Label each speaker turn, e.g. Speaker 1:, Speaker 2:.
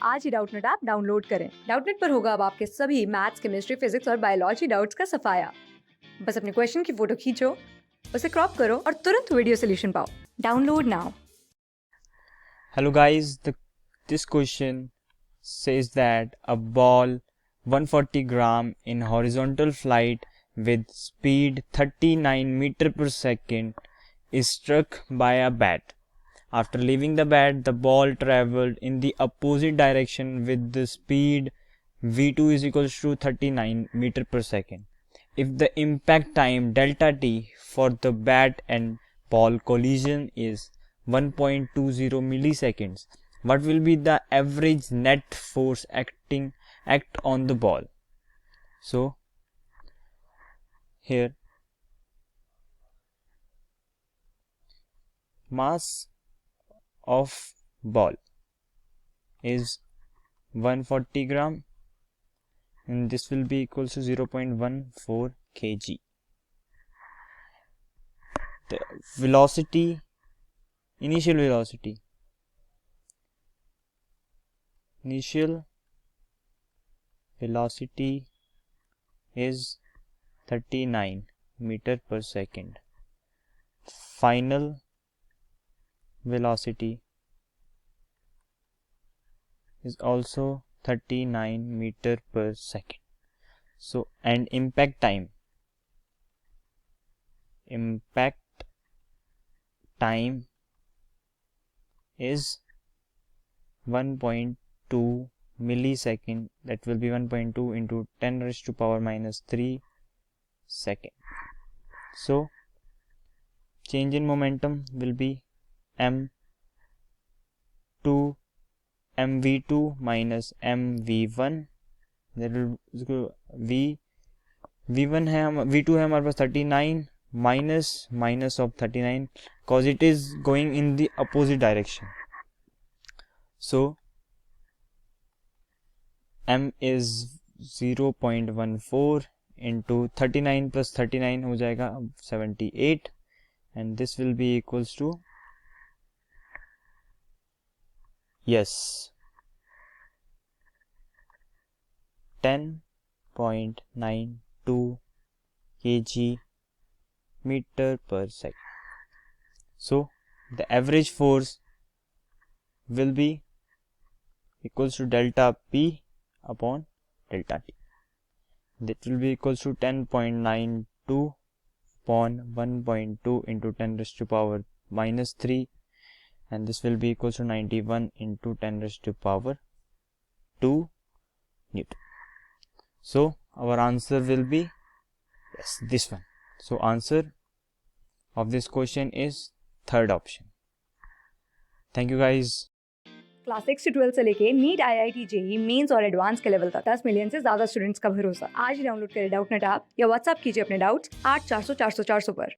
Speaker 1: आज ही Doubtnut app download करें। Doubtnut पर होगा अब आपके सभी मैथ्स, केमिस्ट्री, फिजिक्स और बायोलॉजी डाउट्स का सफाया। बस अपने क्वेश्चन की फोटो खींचो, उसे क्रॉप करो और तुरंत वीडियो सोल्यूशन पाओ। Download now.
Speaker 2: Hello guys, this question says that a ball 140 gram in horizontal flight with speed 39 meter per second is struck by a bat. After leaving the bat, the ball traveled in the opposite direction with the speed v2 is equals to 39 meter per second. If the impact time delta t for the bat and ball collision is 1.20 milliseconds, what will be the average net force act on the ball? So here mass of ball is 140 gram and this will be equals to 0.14 kg. The velocity, initial velocity is 39 meter per second. Final velocity is also 39 meter per second. So, and impact time is 1.2 millisecond. That will be 1.2 into 10 raised to power minus 3 second. So change in momentum will be mv2 minus mv1. That will v1 है, v2 है हमारे पास 39 minus of 39 cause it is going in the opposite direction. So m is 0.14 into 39 plus 39 हो जाएगा 78 and this will be equals to 10.92 kg meter per second. So the average force will be equals to delta P upon delta T. That will be equals to 10.92 upon 1.2 into 10 raised to power minus 3 and this will be equals to 91 into 10 raised to power 2 Newton. So our answer will be this one. So answer of this question is third option. Thank you guys.
Speaker 1: Class 6 से 12 से लेके NEET, IIT, JEE mains और advance के level तक 10 million से ज्यादा students का भरोसा। आज ही डाउनलोड करें डाउटनेट ऐप या व्हाट्सएप कीजिए अपने डाउट्स 8400 400 400 पर।